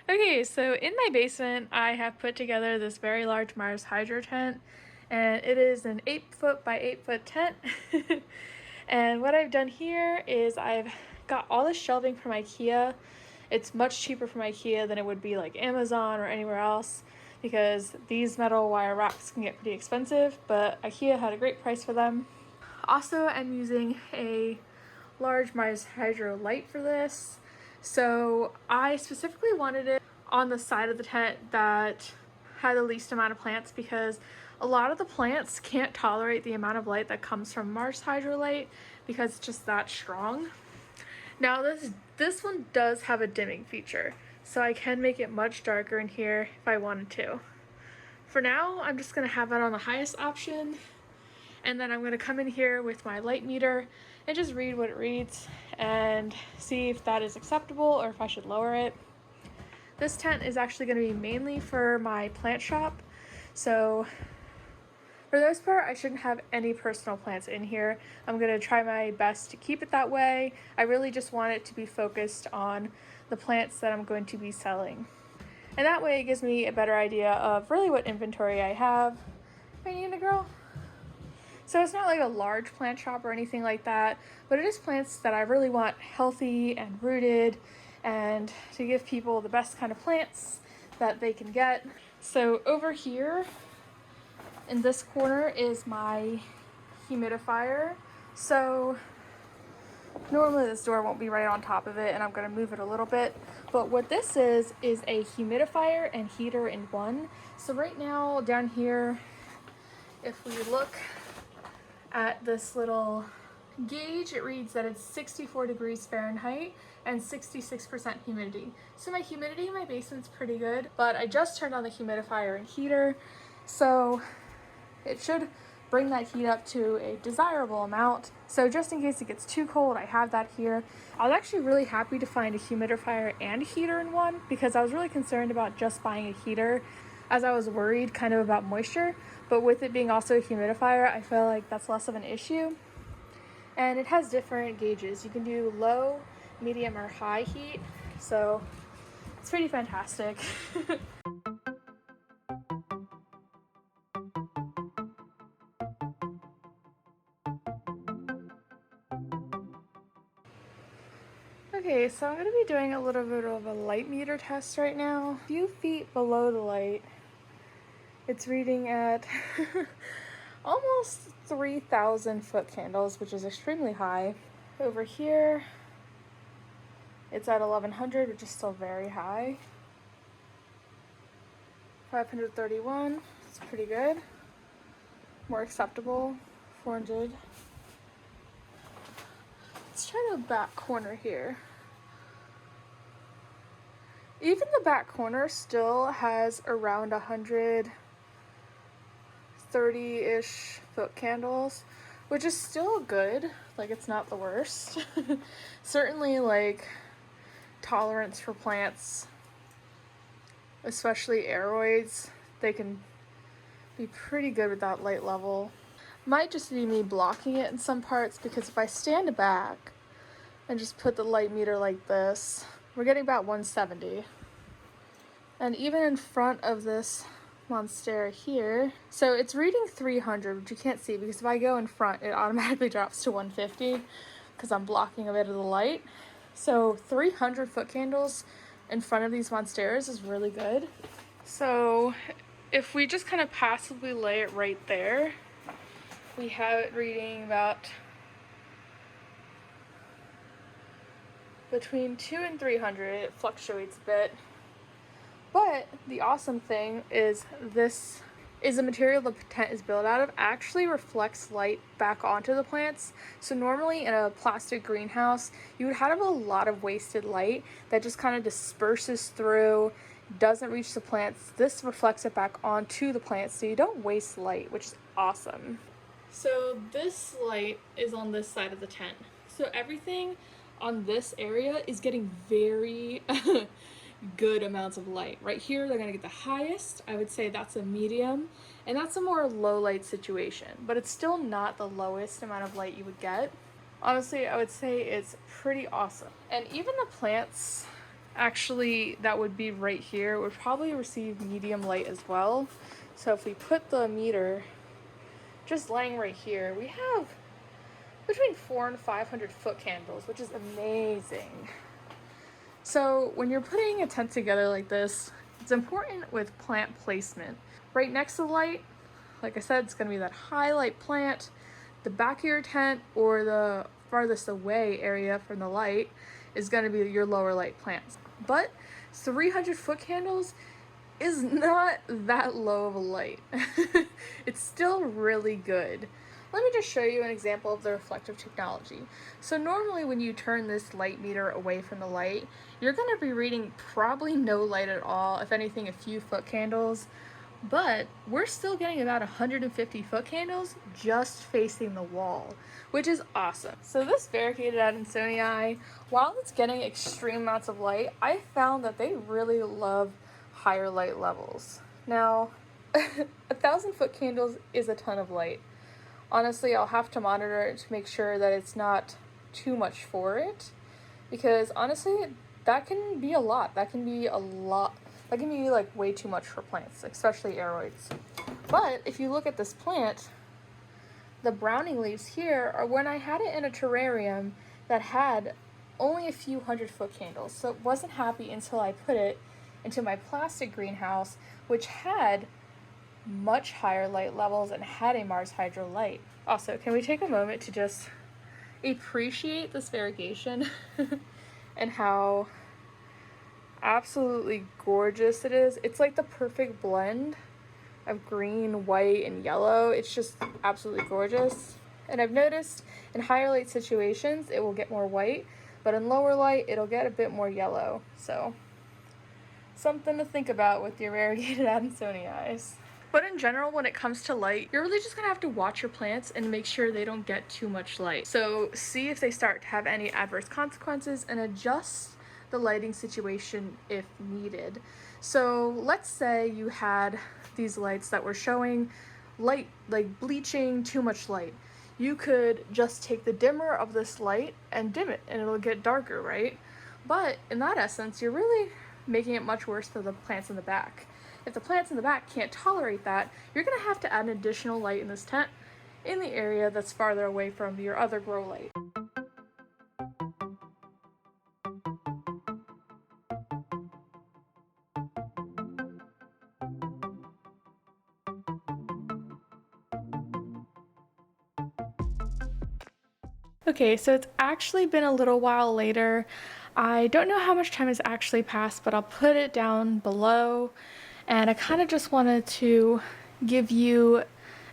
Okay, so in my basement, I have put together this very large Mars Hydro tent, and it is an 8-foot by 8-foot tent. And what I've done here is I've got all the shelving from IKEA. It's much cheaper from IKEA than it would be like Amazon or anywhere else because these metal wire racks can get pretty expensive, but IKEA had a great price for them. Also, I'm using a large Mars Hydro light for this. So I specifically wanted it on the side of the tent that had the least amount of plants because a lot of the plants can't tolerate the amount of light that comes from Mars Hydro light because it's just that strong. Now this one does have a dimming feature, so I can make it much darker in here if I wanted to. For now, I'm just gonna have it on the highest option, and then I'm gonna come in here with my light meter and just read what it reads and see if that is acceptable or if I should lower it. This tent is actually gonna be mainly for my plant shop, so for the most part, I shouldn't have any personal plants in here. I'm going to try my best to keep it that way. I really just want it to be focused on the plants that I'm going to be selling. And that way it gives me a better idea of really what inventory I have. Right, Nina girl? So it's not like a large plant shop or anything like that, but it is plants that I really want healthy and rooted and to give people the best kind of plants that they can get. So over here, in this corner is my humidifier. So normally this door won't be right on top of it and I'm gonna move it a little bit. But what this is a humidifier and heater in one. So right now down here, if we look at this little gauge, it reads that it's 64 degrees Fahrenheit and 66% humidity. So my humidity in my basement's pretty good, but I just turned on the humidifier and heater. So it should bring that heat up to a desirable amount. So just in case it gets too cold, I have that here. I was actually really happy to find a humidifier and a heater in one because I was really concerned about just buying a heater as I was worried kind of about moisture. But with it being also a humidifier, I feel like that's less of an issue. And it has different gauges. You can do low, medium, or high heat. So it's pretty fantastic. Okay, so I'm going to be doing a little bit of a light meter test right now. A few feet below the light, it's reading at almost 3,000 foot candles, which is extremely high. Over here, it's at 1,100, which is still very high. 531, it's pretty good. More acceptable, 400. Let's try the back corner here. Even the back corner still has around 130-ish foot candles, which is still good. Like, it's not the worst. Certainly, like, tolerance for plants, especially aeroids, they can be pretty good with that light level. Might just be me blocking it in some parts because if I stand back and just put the light meter like this, we're getting about 170. And even in front of this Monstera here, so it's reading 300, which you can't see because if I go in front, it automatically drops to 150 because I'm blocking a bit of the light. So 300 foot candles in front of these Monsteras is really good. So if we just kind of passively lay it right there, we have it reading about between 200 and 300. It fluctuates a bit. But the awesome thing is this is the material the tent is built out of actually reflects light back onto the plants. So normally in a plastic greenhouse, you would have a lot of wasted light that just kind of disperses through, doesn't reach the plants. This reflects it back onto the plants, so you don't waste light, which is awesome. So this light is on this side of the tent. So everything on this area is getting very good amounts of light. Right here, they're gonna get the highest. I would say that's a medium, and that's a more low light situation, but it's still not the lowest amount of light you would get. Honestly, I would say it's pretty awesome. And even the plants actually that would be right here would probably receive medium light as well. So if we put the meter just laying right here, we have between 400 and 500 foot candles, which is amazing. So when you're putting a tent together like this, it's important with plant placement. Right next to the light, like I said, it's going to be that highlight plant. The back of your tent or the farthest away area from the light is going to be your lower light plants. But 300 foot candles is not that low of a light. It's still really good. Let me just show you an example of the reflective technology. So normally when you turn this light meter away from the light, you're going to be reading probably no light at all, if anything a few foot candles, but we're still getting about 150 foot candles just facing the wall, which is awesome. So this variegated Adansonii, while it's getting extreme amounts of light, I found that they really love higher light levels. Now, 1,000 foot candles is a ton of light. Honestly, I'll have to monitor it to make sure that it's not too much for it, because honestly, that can be a lot. That can be like way too much for plants, especially aeroids. But if you look at this plant, the browning leaves here are when I had it in a terrarium that had only a few 100-foot candles. So it wasn't happy until I put it into my plastic greenhouse, which had much higher light levels and had a Mars Hydro light. Also, can we take a moment to just appreciate this variegation and how absolutely gorgeous it is? It's like the perfect blend of green, white, and yellow. It's just absolutely gorgeous. And I've noticed in higher light situations it will get more white, but in lower light it'll get a bit more yellow. So something to think about with your variegated Adansonii. But in general, when it comes to light, you're really just gonna have to watch your plants and make sure they don't get too much light. So see if they start to have any adverse consequences and adjust the lighting situation if needed. So let's say you had these lights that were showing light, like bleaching, too much light. You could just take the dimmer of this light and dim it and it'll get darker, right? But in that essence, you're really making it much worse for the plants in the back. If the plants in the back can't tolerate that, you're going to have to add an additional light in this tent in the area that's farther away from your other grow light. Okay, so it's actually been a little while later. I don't know how much time has actually passed, but I'll put it down below. And I kind of just wanted to give you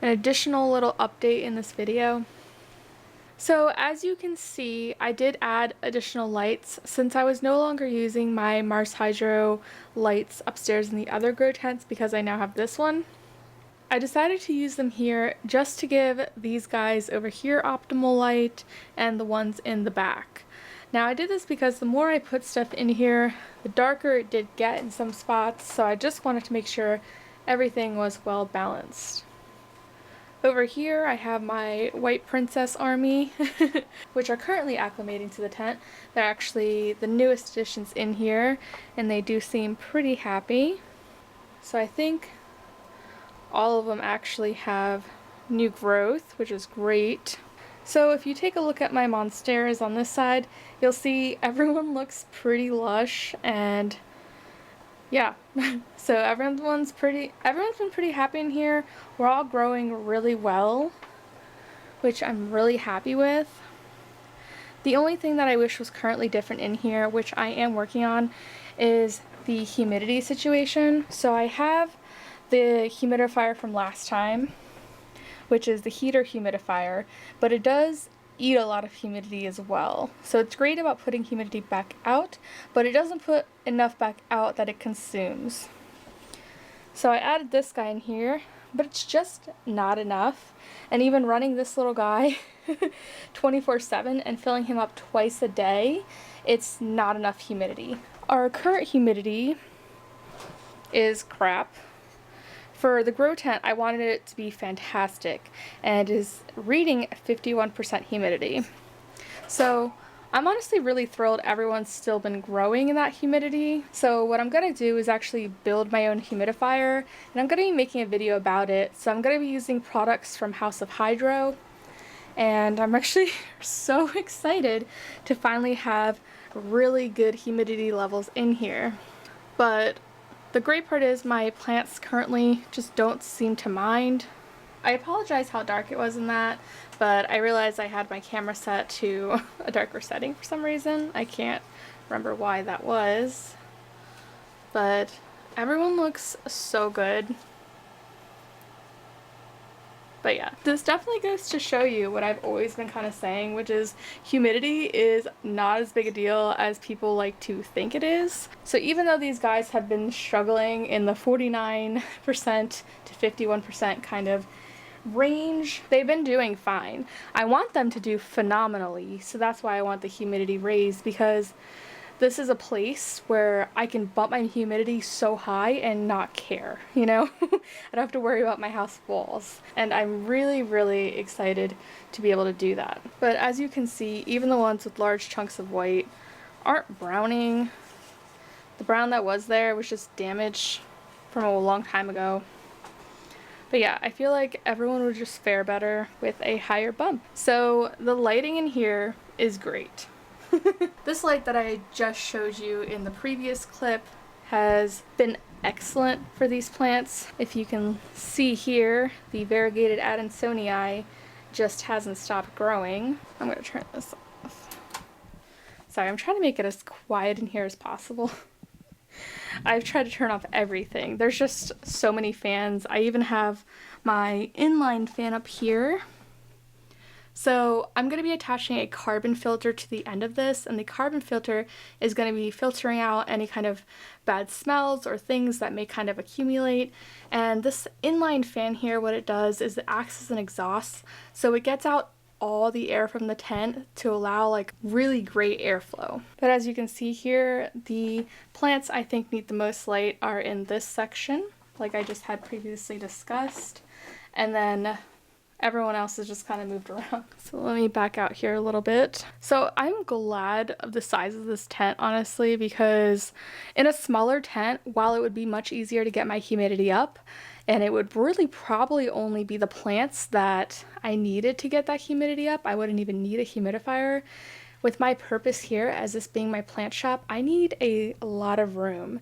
an additional little update in this video. So as you can see, I did add additional lights since I was no longer using my Mars Hydro lights upstairs in the other grow tents because I now have this one. I decided to use them here just to give these guys over here optimal light and the ones in the back. Now I did this because the more I put stuff in here, the darker it did get in some spots, so I just wanted to make sure everything was well balanced. Over here I have my White Princess army, which are currently acclimating to the tent. They're actually the newest additions in here, and they do seem pretty happy. So I think all of them actually have new growth, which is great. So if you take a look at my monsteras on this side, you'll see everyone looks pretty lush, and yeah, so everyone's been pretty happy in here. We're all growing really well, which I'm really happy with. The only thing that I wish was currently different in here, which I am working on, is the humidity situation. So I have the humidifier from last time, which is the heater humidifier, but it does eat a lot of humidity as well. So it's great about putting humidity back out, but it doesn't put enough back out that it consumes. So I added this guy in here, but it's just not enough. And even running this little guy 24/7 and filling him up twice a day, it's not enough humidity. Our current humidity is crap. For the grow tent, I wanted it to be fantastic, and it is reading 51% humidity. So I'm honestly really thrilled everyone's still been growing in that humidity. So what I'm gonna do is actually build my own humidifier, and I'm gonna be making a video about it. So I'm gonna be using products from House of Hydro, and I'm actually so excited to finally have really good humidity levels in here. But the great part is my plants currently just don't seem to mind. I apologize how dark it was in that, but I realized I had my camera set to a darker setting for some reason. I can't remember why that was, but everyone looks so good. But yeah, this definitely goes to show you what I've always been kind of saying, which is humidity is not as big a deal as people like to think it is. So even though these guys have been struggling in the 49% to 51% kind of range, they've been doing fine. I want them to do phenomenally, so that's why I want the humidity raised, because this is a place where I can bump my humidity so high and not care, you know? I don't have to worry about my house walls. And I'm really, really excited to be able to do that. But as you can see, even the ones with large chunks of white aren't browning. The brown that was there was just damage from a long time ago. But yeah, I feel like everyone would just fare better with a higher bump. So the lighting in here is great. This light that I just showed you in the previous clip has been excellent for these plants. If you can see here, the variegated Adansonii just hasn't stopped growing. I'm going to turn this off. Sorry, I'm trying to make it as quiet in here as possible. I've tried to turn off everything. There's just so many fans. I even have my inline fan up here. So I'm going to be attaching a carbon filter to the end of this, and the carbon filter is going to be filtering out any kind of bad smells or things that may kind of accumulate. And this inline fan here, what it does is it acts as an exhaust, so it gets out all the air from the tent to allow like really great airflow. But as you can see here, the plants I think need the most light are in this section, like I just had previously discussed, and then everyone else is just kind of moved around. So let me back out here a little bit. So I'm glad of the size of this tent, honestly, because in a smaller tent, while it would be much easier to get my humidity up, and it would really probably only be the plants that I needed to get that humidity up, I wouldn't even need a humidifier. With my purpose here, as this being my plant shop, I need a lot of room.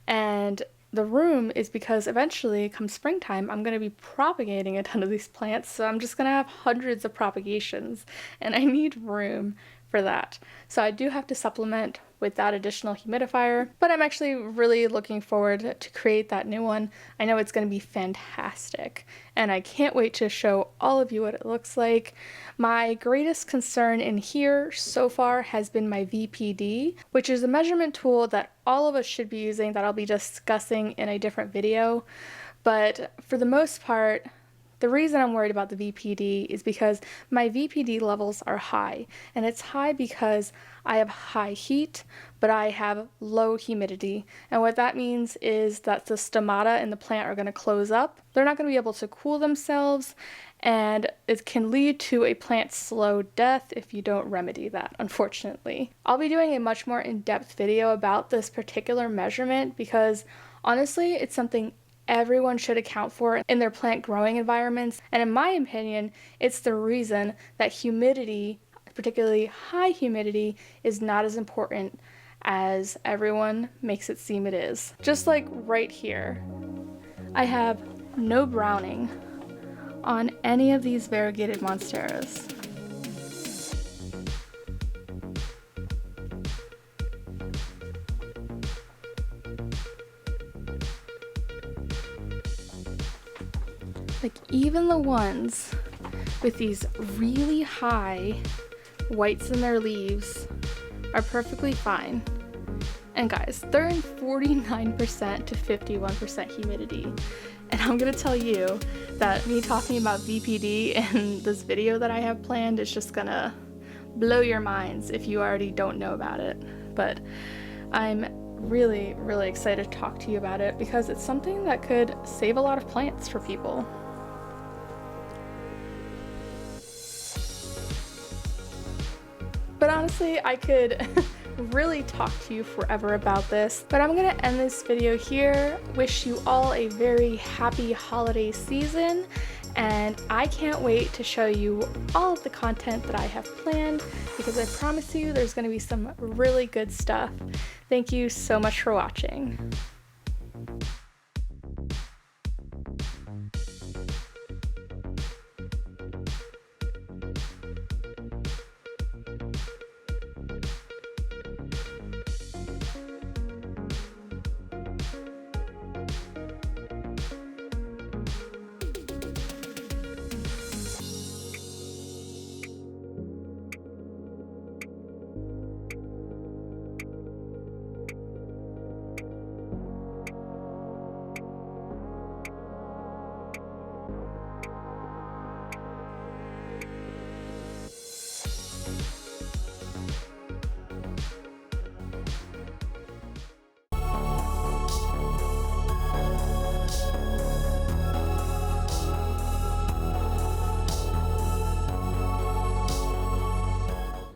And the room is because eventually, come springtime, I'm going to be propagating a ton of these plants, so I'm just going to have hundreds of propagations, and I need room for that. So I do have to supplement with that additional humidifier, but I'm actually really looking forward to create that new one. I know it's going to be fantastic, and I can't wait to show all of you what it looks like. My greatest concern in here so far has been my VPD, which is a measurement tool that all of us should be using that I'll be discussing in a different video. But for the most part, the reason I'm worried about the VPD is because my VPD levels are high, and it's high because I have high heat, but I have low humidity. And what that means is that the stomata in the plant are going to close up. They're not going to be able to cool themselves, and it can lead to a plant slow death if you don't remedy that, unfortunately. I'll be doing a much more in-depth video about this particular measurement because honestly, it's something everyone should account for in their plant growing environments, and in my opinion, it's the reason that humidity, particularly high humidity, is not as important as everyone makes it seem it is. Just like right here, I have no browning on any of these variegated monsteras. Like even the ones with these really high whites in their leaves are perfectly fine. And guys, they're in 49% to 51% humidity. And I'm gonna tell you that me talking about VPD in this video that I have planned is just gonna blow your minds if you already don't know about it. But I'm really, really excited to talk to you about it because it's something that could save a lot of plants for people. But honestly, I could really talk to you forever about this, but I'm gonna end this video here. Wish you all a very happy holiday season, and I can't wait to show you all of the content that I have planned, because I promise you there's gonna be some really good stuff. Thank you so much for watching.